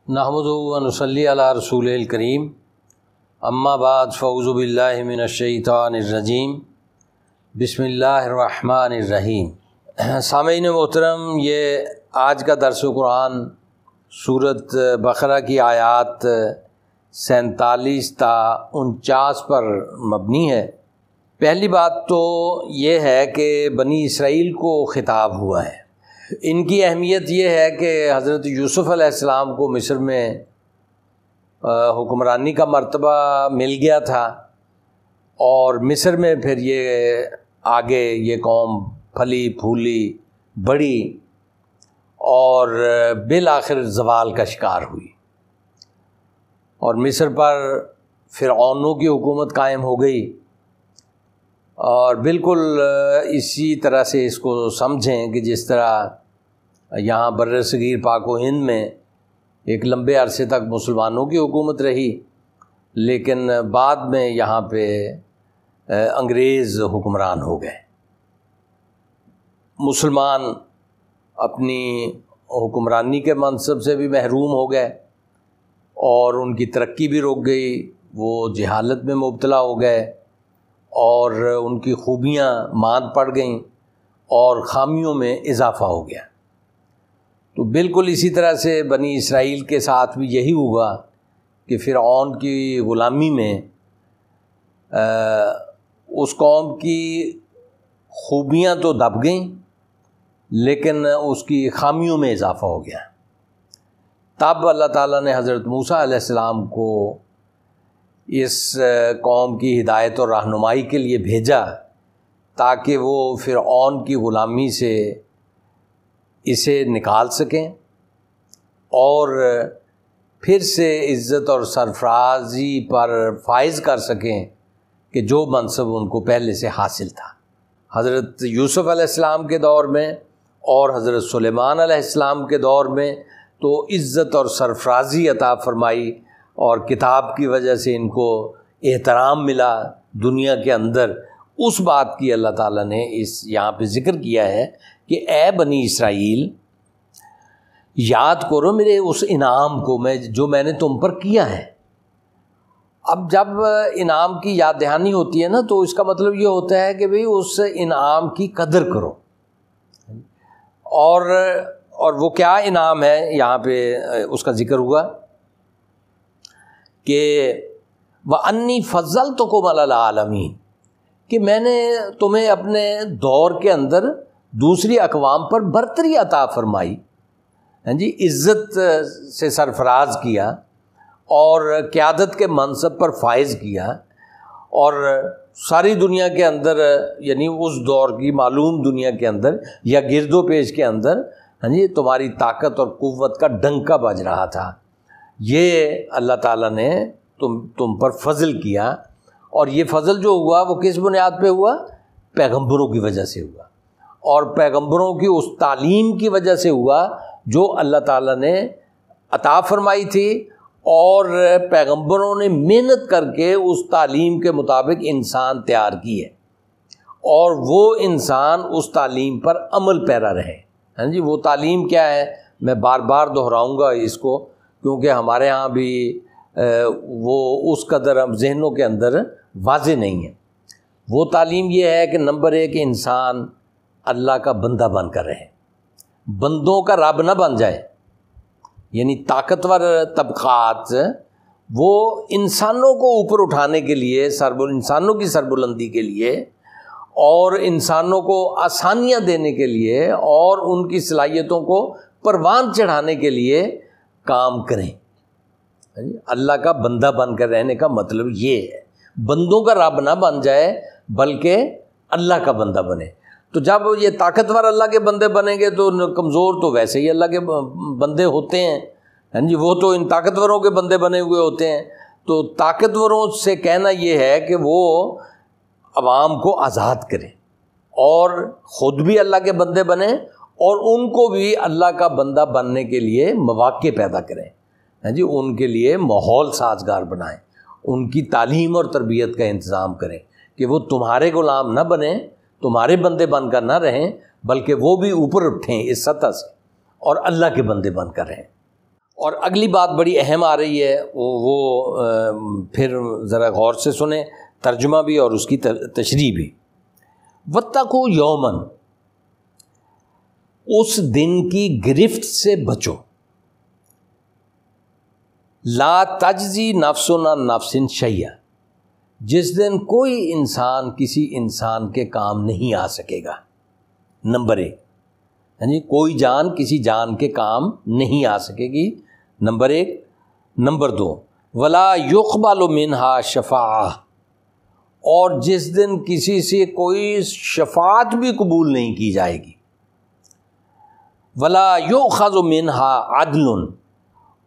نحمدہ و نصلی علی رسول الکریم، اما بعد فاعوذ باللہ من الشیطان الرجیم، بسم اللہ الرحمن الرحیم۔ سامعین محترم، یہ آج کا درس قرآن سورۃ بقرہ کی آیات 47 تا 49 پر مبنی ہے۔ پہلی بات تو یہ ہے کہ بنی اسرائیل کو خطاب ہوا ہے۔ ان کی اہمیت یہ ہے کہ حضرت یوسف علیہ السلام کو مصر میں حکمرانی کا مرتبہ مل گیا تھا، اور مصر میں پھر یہ آگے یہ قوم پھلی پھولی بڑی اور بالآخر زوال کا شکار ہوئی، اور مصر پر فرعونوں کی حکومت قائم ہو گئی۔ اور بالکل اسی طرح سے اس کو سمجھیں کہ جس طرح یہاں بر صغیر پاک و ہند میں ایک لمبے عرصے تک مسلمانوں کی حکومت رہی، لیکن بعد میں یہاں پہ انگریز حکمران ہو گئے۔ مسلمان اپنی حکمرانی کے منصب سے بھی محروم ہو گئے، اور ان کی ترقی بھی رک گئی، وہ جہالت میں مبتلا ہو گئے، اور ان کی خوبیاں ماند پڑ گئیں اور خامیوں میں اضافہ ہو گیا۔ تو بالکل اسی طرح سے بنی اسرائیل کے ساتھ بھی یہی ہوا کہ فرعون کی غلامی میں اس قوم کی خوبیاں تو دب گئیں، لیکن اس کی خامیوں میں اضافہ ہو گیا۔ تب اللہ تعالیٰ نے حضرت موسیٰ علیہ السلام کو اس قوم کی ہدایت اور رہنمائی کے لیے بھیجا، تاکہ وہ فرعون کی غلامی سے اسے نکال سکیں اور پھر سے عزت اور سرفرازی پر فائز کر سکیں کہ جو منصب ان کو پہلے سے حاصل تھا۔ حضرت یوسف علیہ السلام کے دور میں اور حضرت سلیمان علیہ السلام کے دور میں تو عزت اور سرفرازی عطا فرمائی، اور کتاب کی وجہ سے ان کو احترام ملا دنیا کے اندر۔ اس بات کی اللہ تعالیٰ نے یہاں پہ ذکر کیا ہے کہ اے بنی اسرائیل، یاد کرو میرے اس انعام کو جو میں نے تم پر کیا ہے۔ اب جب انعام کی یاد دہانی ہوتی ہے نا، تو اس کا مطلب یہ ہوتا ہے کہ بھئی اس انعام کی قدر کرو۔ اور وہ کیا انعام ہے، یہاں پہ اس کا ذکر ہوا کہ وَأَنِّي فَضَّلْتُكُمْ عَلَى الْعَالَمِينَ، کہ میں نے تمہیں اپنے دور کے اندر دوسری اقوام پر برتری عطا فرمائی، عزت سے سرفراز کیا اور قیادت کے منصب پر فائز کیا، اور ساری دنیا کے اندر، یعنی اس دور کی معلوم دنیا کے اندر یا گرد و پیش کے اندر تمہاری طاقت اور قوت کا ڈنکا بج رہا تھا۔ یہ اللہ تعالیٰ نے تم پر فضل کیا، اور یہ فضل جو ہوا وہ کس بنیاد پہ ہوا؟ پیغمبروں کی وجہ سے ہوا، اور پیغمبروں کی اس تعلیم کی وجہ سے ہوا جو اللہ تعالیٰ نے عطا فرمائی تھی، اور پیغمبروں نے محنت کر کے اس تعلیم کے مطابق انسان تیار کی ہے، اور وہ انسان اس تعلیم پر عمل پیرا رہے۔ وہ تعلیم کیا ہے؟ میں بار بار دہراؤں گا اس کو، کیونکہ ہمارے ہاں بھی وہ اس قدر ذہنوں کے اندر واضح نہیں ہے۔ وہ تعلیم یہ ہے کہ نمبر 1، انسان اللہ کا بندہ بن کر رہے، بندوں کا رب نہ بن جائے۔ یعنی طاقتور طبقات وہ انسانوں کو اوپر اٹھانے کے لیے، انسانوں کی سربلندی کے لیے، اور انسانوں کو آسانیاں دینے کے لیے، اور ان کی صلاحیتوں کو پروان چڑھانے کے لیے کام کریں۔ اللہ کا بندہ بن کر رہنے کا مطلب یہ ہے، بندوں کا رب نہ بن جائے بلکہ اللہ کا بندہ بنے۔ تو جب یہ طاقتور اللہ کے بندے بنیں گے تو کمزور تو ویسے ہی اللہ کے بندے ہوتے ہیں، وہ تو ان طاقتوروں کے بندے بنے ہوئے ہوتے ہیں۔ تو طاقتوروں سے کہنا یہ ہے کہ وہ عوام کو آزاد کریں، اور خود بھی اللہ کے بندے بنیں، اور ان کو بھی اللہ کا بندہ بننے کے لیے مواقع پیدا کریں، ان کے لیے ماحول سازگار بنائیں، ان کی تعلیم اور تربیت کا انتظام کریں کہ وہ تمہارے غلام نہ بنیں، تمہارے بندے بن کر نہ رہیں، بلکہ وہ بھی اوپر اٹھیں اس سطح سے اور اللہ کے بندے بن کر رہیں۔ اور اگلی بات بڑی اہم آ رہی ہے، وہ پھر ذرا غور سے سنیں، ترجمہ بھی اور اس کی تشریح بھی۔ وَاتَّقُوا یومن، اس دن کی گرفت سے بچو، لا تجزی نفس عن نفس شیئا، جس دن کوئی انسان کسی انسان کے کام نہیں آ سکے گا۔ نمبر 1، یعنی کوئی جان کسی جان کے کام نہیں آ سکے گی، نمبر 1۔ نمبر 2، ولا یقبل منہا شفاعہ، اور جس دن کسی سے کوئی شفاعت بھی قبول نہیں کی جائے گی۔ ولا یؤخذ منہا عدل،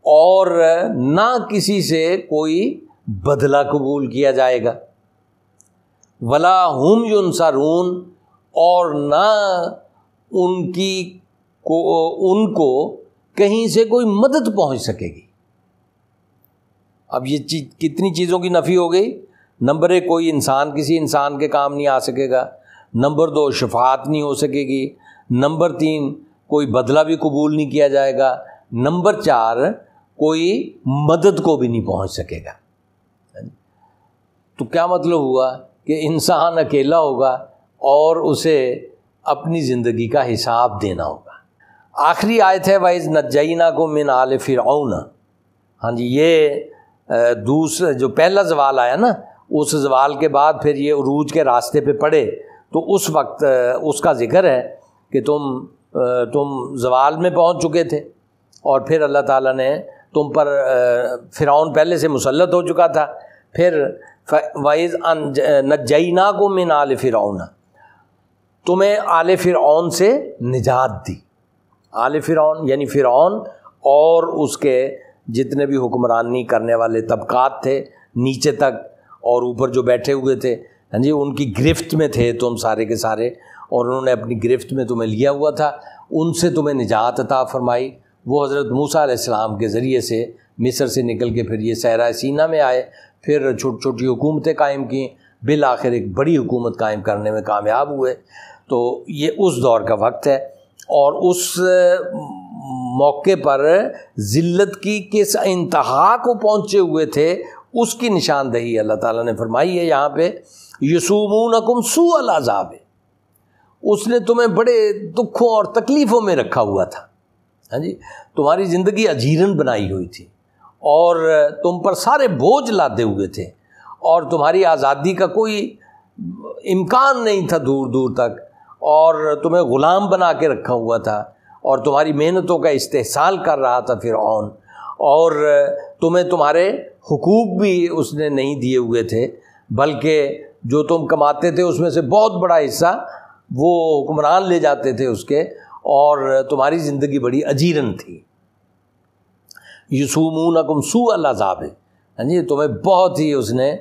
اور نہ کسی سے کوئی بدلہ قبول کیا جائے گا۔ ولا ہم ینصرون، اور نہ ان کو کہیں سے کوئی مدد پہنچ سکے گی۔ اب یہ کتنی چیزوں کی نفی ہو گئی؟ نمبر 1، کوئی انسان کسی انسان کے کام نہیں آ سکے گا۔ نمبر 2، شفاعت نہیں ہو سکے گی۔ نمبر 3، کوئی بدلہ بھی قبول نہیں کیا جائے گا۔ نمبر 4، کوئی مدد کو بھی نہیں پہنچ سکے گا۔ تو کیا مطلب ہوا کہ انسان اکیلا ہوگا اور اسے اپنی زندگی کا حساب دینا ہوگا۔ آخری آیت ہے وَإِذْ نَجَّيْنَاكُم مِّنْ آلِ فِرْعَوْنَ۔ ہاں جی، یہ دوسرا جو پہلا زوال آیا نا، اس زوال کے بعد پھر یہ عروج کے راستے پہ پڑے، تو اس وقت اس کا ذکر ہے کہ تم زوال میں پہنچ چکے تھے، اور پھر اللہ تعالیٰ نے تم پر فرعون پہلے سے مسلط ہو چکا تھا، پھر وَإِذْ نَجَّيْنَاكُم مِّنْ آلِ فِرْعَوْنَ، تمہیں آل فرعون سے نجات دی۔ آل فرعون یعنی فرعون اور اس کے جتنے بھی حکمرانی کرنے والے طبقات تھے نیچے تک، اور اوپر جو بیٹھے ہوئے تھے، ہاں جی، ان کی گرفت میں تھے تم سارے کے سارے، اور انہوں نے اپنی گرفت میں تمہیں لیا ہوا تھا، ان سے تمہیں نجات عطا فرمائی۔ وہ حضرت موسیٰ علیہ السلام کے ذریعے سے مصر سے نکل کے پھر یہ صحرائے سینا میں آئے، پھر چھوٹی چھوٹی حکومتیں قائم کیں، بالآخر ایک بڑی حکومت قائم کرنے میں کامیاب ہوئے۔ تو یہ اس دور کا وقت ہے، اور اس موقع پر ذلت کی کس انتہا کو پہنچے ہوئے تھے، اس کی نشاندہی اللہ تعالیٰ نے فرمائی ہے یہاں پہ۔ یسومونکم سوء العذاب، اس نے تمہیں بڑے دکھوں اور تکلیفوں میں رکھا ہوا تھا، ہاں جی، تمہاری زندگی اجیرن بنائی ہوئی تھی، اور تم پر سارے بوجھ لادے ہوئے تھے، اور تمہاری آزادی کا کوئی امکان نہیں تھا دور دور تک، اور تمہیں غلام بنا کے رکھا ہوا تھا، اور تمہاری محنتوں کا استحصال کر رہا تھا فرعون، اور تمہیں تمہارے حقوق بھی اس نے نہیں دیے ہوئے تھے، بلکہ جو تم کماتے تھے اس میں سے بہت بڑا حصہ وہ حکمران لے جاتے تھے اس کے، اور تمہاری زندگی بڑی اجیرن تھی۔ یسومونکم سوء العذاب، ہاں جی، تمہیں بہت ہی اس نے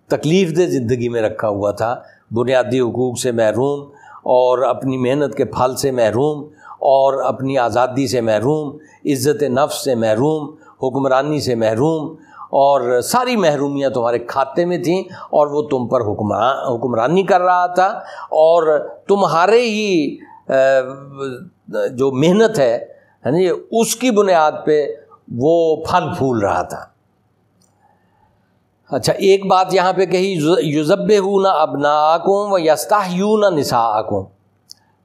تکلیف دہ زندگی میں رکھا ہوا تھا، بنیادی حقوق سے محروم، اور اپنی محنت کے پھل سے محروم، اور اپنی آزادی سے محروم، عزت نفس سے محروم، حکمرانی سے محروم، اور ساری محرومیاں تمہارے کھاتے میں تھیں، اور وہ تم پر حکمرانی کر رہا تھا، اور تمہارے ہی جو محنت ہے یعنی اس کی بنیاد پہ وہ پھل پھول رہا تھا۔ اچھا، ایک بات یہاں پہ کہی، یذبحون ابناءکم ویستحیون نساءکم،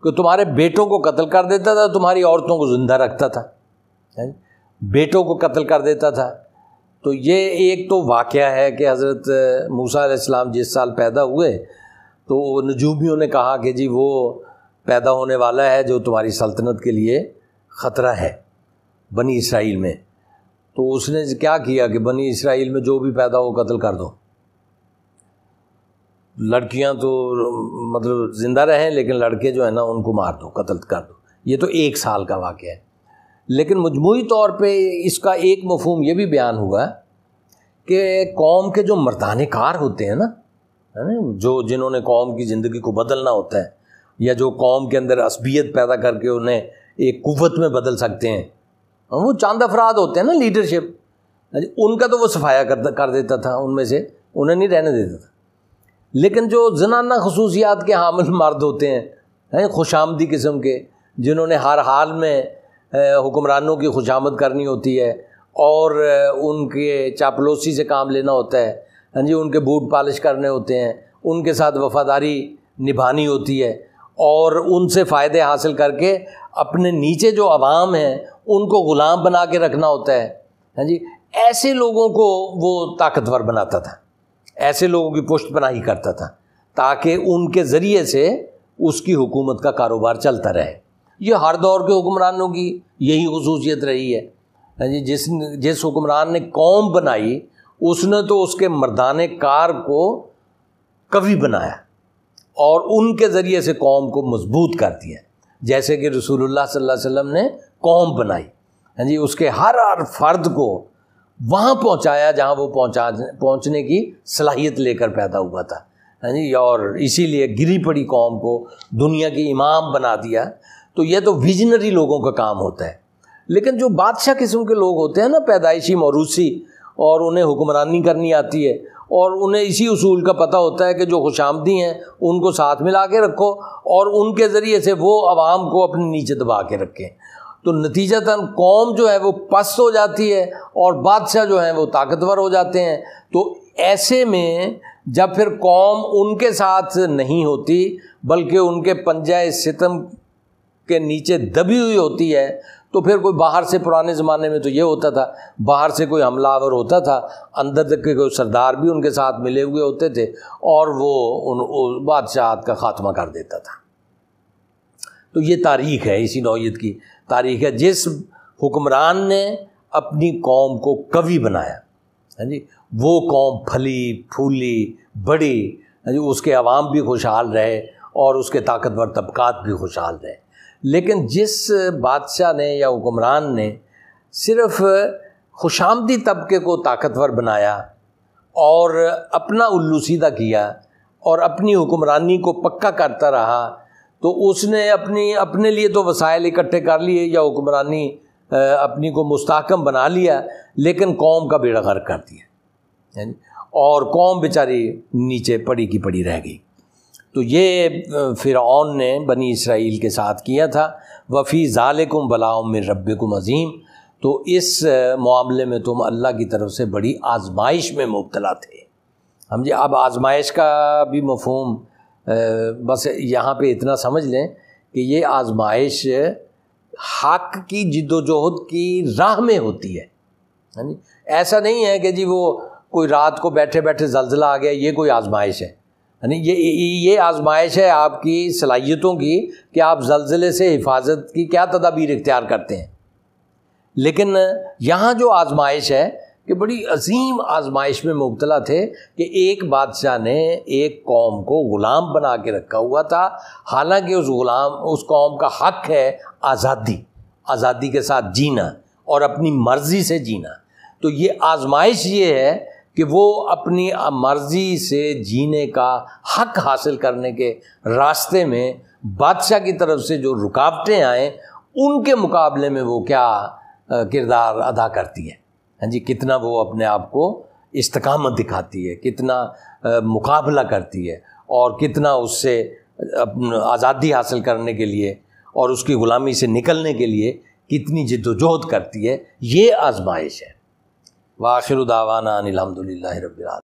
کہ تمہارے بیٹوں کو قتل کر دیتا تھا، تمہاری عورتوں کو زندہ رکھتا تھا، بیٹوں کو قتل کر دیتا تھا۔ تو یہ ایک تو واقعہ ہے کہ حضرت موسیٰ علیہ السلام جس سال پیدا ہوئے تو نجومیوں نے کہا کہ جی وہ پیدا ہونے والا ہے جو تمہاری سلطنت کے لیے خطرہ ہے بنی اسرائیل میں۔ تو اس نے کیا کیا کہ بنی اسرائیل میں جو بھی پیدا ہو قتل کر دو، لڑکیاں تو مطلب زندہ رہیں لیکن لڑکے جو ہیں نا ان کو مار دو، قتل کر دو۔ یہ تو 1 سال کا واقعہ ہے، لیکن مجموعی طور پہ اس کا ایک مفہوم یہ بھی بیان ہوا کہ قوم کے جو مردانے کار ہوتے ہیں نا، جو جنہوں نے قوم کی زندگی کو بدلنا ہوتا ہے، یا جو قوم کے اندر عصبیت پیدا کر کے انہیں ایک قوت میں بدل سکتے ہیں، وہ چاند افراد ہوتے ہیں نا، لیڈرشپ، ان کا تو وہ صفایا کر دیتا تھا، ان میں سے انہیں نہیں رہنے دیتا تھا۔ لیکن جو زنانہ خصوصیات کے حامل مرد ہوتے ہیں، خوش آمدی قسم کے، جنہوں نے ہر حال میں حکمرانوں کی خوشامد کرنی ہوتی ہے، اور ان کے چاپلوسی سے کام لینا ہوتا ہے، ہاں جی، ان کے بوٹ پالش کرنے ہوتے ہیں، ان کے ساتھ وفاداری نبھانی ہوتی ہے، اور ان سے فائدے حاصل کر کے اپنے نیچے جو عوام ہیں ان کو غلام بنا کے رکھنا ہوتا ہے، ہاں جی۔ ایسے لوگوں کو وہ طاقتور بناتا تھا، ایسے لوگوں کی پشت پناہی کرتا تھا تاکہ ان کے ذریعے سے اس کی حکومت کا کاروبار چلتا رہے۔ یہ ہر دور کے حکمرانوں کی یہی خصوصیت رہی ہے، ہاں جی۔ جس حکمران نے قوم بنائی اس نے تو اس کے مردان کار کو قوی بنایا اور ان کے ذریعے سے قوم کو مضبوط کر دیا، جیسے کہ رسول اللہ صلی اللہ علیہ وسلم نے قوم بنائی، ہاں جی، اس کے ہر فرد کو وہاں پہنچایا جہاں وہ پہنچنے کی صلاحیت لے کر پیدا ہوا تھا، ہاں جی، اور اسی لیے گری پڑی قوم کو دنیا کی امام بنا دیا۔ تو یہ تو ویژنری لوگوں کا کام ہوتا ہے، لیکن جو بادشاہ قسم کے لوگ ہوتے ہیں نا، پیدائشی موروثی، اور انہیں حکمرانی کرنی آتی ہے اور انہیں اسی اصول کا پتہ ہوتا ہے کہ جو خوش آمدی ہیں ان کو ساتھ ملا کے رکھو اور ان کے ذریعے سے وہ عوام کو اپنے نیچے دبا کے رکھیں، تو نتیجتاً قوم جو ہے وہ پست ہو جاتی ہے اور بادشاہ جو ہیں وہ طاقتور ہو جاتے ہیں۔ تو ایسے میں جب پھر قوم ان کے ساتھ نہیں ہوتی بلکہ ان کے پنجہ ستم کے نیچے دبی ہوئی ہوتی ہے، تو پھر کوئی باہر سے، پرانے زمانے میں تو یہ ہوتا تھا، باہر سے کوئی حملہ آور ہوتا تھا، اندر تک کے کوئی سردار بھی ان کے ساتھ ملے ہوئے ہوتے تھے اور وہ ان بادشاہت کا خاتمہ کر دیتا تھا۔ تو یہ تاریخ ہے، اسی نوعیت کی تاریخ ہے۔ جس حکمران نے اپنی قوم کو قوی بنایا، ہاں جی، وہ قوم پھلی پھولی بڑی، ہاں جی، اس کے عوام بھی خوشحال رہے اور اس کے طاقتور طبقات بھی خوشحال رہے۔ لیکن جس بادشاہ نے یا حکمران نے صرف خوش آمدی طبقے کو طاقتور بنایا اور اپنا الو سیدھا کیا اور اپنی حکمرانی کو پکا کرتا رہا، تو اس نے اپنے لیے تو وسائل اکٹھے کر لیے یا حکمرانی اپنی کو مستحکم بنا لیا، لیکن قوم کا بیڑا غرق کر دیا اور قوم بیچاری نیچے پڑی کی پڑی رہ گئی۔ تو یہ فرعون نے بنی اسرائیل کے ساتھ کیا تھا۔ وفی ذالکم بلاء من ربکم عظیم، تو اس معاملے میں تم اللہ کی طرف سے بڑی آزمائش میں مبتلا تھے۔ ہم جی اب آزمائش کا بھی مفہوم بس یہاں پہ اتنا سمجھ لیں کہ یہ آزمائش حق کی جد و جہد کی راہ میں ہوتی ہے، ایسا نہیں ہے کہ جی وہ کوئی رات کو بیٹھے بیٹھے زلزلہ آ گیا، یہ کوئی آزمائش ہے، یہ آزمائش ہے آپ کی صلاحیتوں کی کہ آپ زلزلے سے حفاظت کی کیا تدابیر اختیار کرتے ہیں۔ لیکن یہاں جو آزمائش ہے کہ بڑی عظیم آزمائش میں مبتلا تھے کہ ایک بادشاہ نے ایک قوم کو غلام بنا کے رکھا ہوا تھا، حالانکہ اس قوم کا حق ہے آزادی کے ساتھ جینا اور اپنی مرضی سے جینا۔ تو یہ آزمائش یہ ہے کہ وہ اپنی مرضی سے جینے کا حق حاصل کرنے کے راستے میں بادشاہ کی طرف سے جو رکاوٹیں آئیں ان کے مقابلے میں وہ کیا کردار ادا کرتی ہے، ہاں جی، کتنا وہ اپنے آپ کو استقامت دکھاتی ہے، کتنا مقابلہ کرتی ہے اور کتنا اس سے آزادی حاصل کرنے کے لیے اور اس کی غلامی سے نکلنے کے لیے کتنی جد و جہد کرتی ہے، یہ آزمائش ہے۔ وآخر دعوانا ان الحمد للہ رب العالمین۔